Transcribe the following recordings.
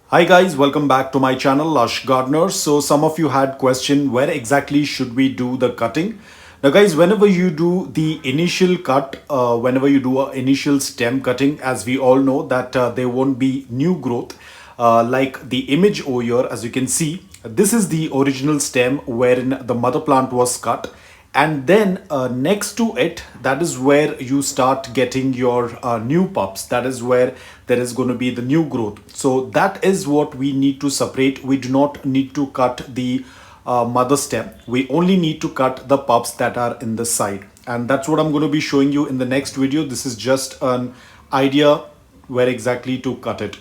Hi guys, welcome back to my channel Lush Gardener. So some of you had question, where exactly should we do the cutting? Now guys, whenever you do the initial cut, whenever you do an initial stem cutting, as we all know that there won't be new growth. Like the image over here, as you can see, this is the original stem wherein the mother plant was cut, and then next to it, that is where you start getting your new pups. That is where there is going to be the new growth. So that is what we need to separate. We do not need to cut the mother stem. We only need to cut the pups that are in the side, and that's what I'm going to be showing you in the next video. This is just an idea where exactly to cut it.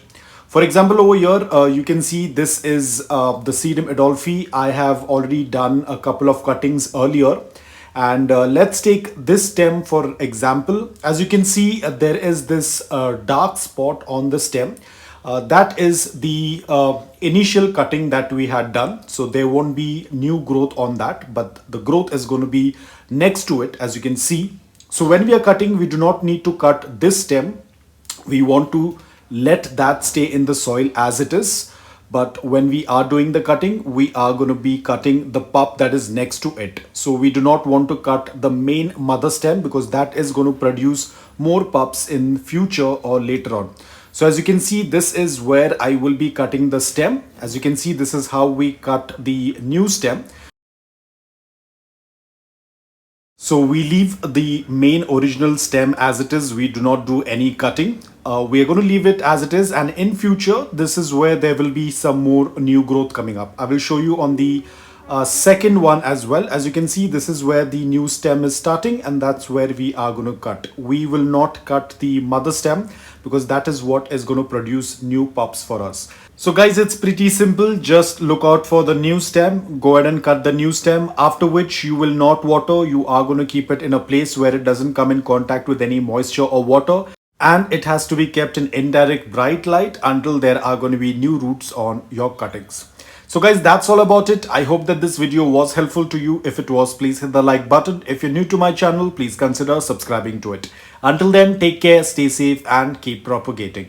For example, over here, you can see this is the Sedum Adolphi. I have already done a couple of cuttings earlier. And let's take this stem for example. As you can see, there is this dark spot on the stem. That is the initial cutting that we had done. So there won't be new growth on that, but the growth is going to be next to it, as you can see. So when we are cutting, we do not need to cut this stem. We want to let that stay in the soil as it is. But when we are doing the cutting, we are going to be cutting the pup that is next to it. So we do not want to cut the main mother stem, because that is going to produce more pups in future or later on. So as you can see, this is where I will be cutting the stem. As you can see, this is how we cut the new stem. So we leave the main original stem as it is. We do not do any cutting. We are going to leave it as it is, and in future this is where there will be some more new growth coming up. I will show you on the second one as well. As you can see, this is where the new stem is starting, and that's where we are going to cut. We will not cut the mother stem, because that is what is going to produce new pups for us. So guys, it's pretty simple. Just look out for the new stem, go ahead and cut the new stem, after which you will not water. You are going to keep it in a place where it doesn't come in contact with any moisture or water, and it has to be kept in indirect bright light until there are going to be new roots on your cuttings. So guys, that's all about it. I hope that this video was helpful to you. If it was, please hit the like button. If you're new to my channel, please consider subscribing to it. Until then, take care, stay safe, and keep propagating.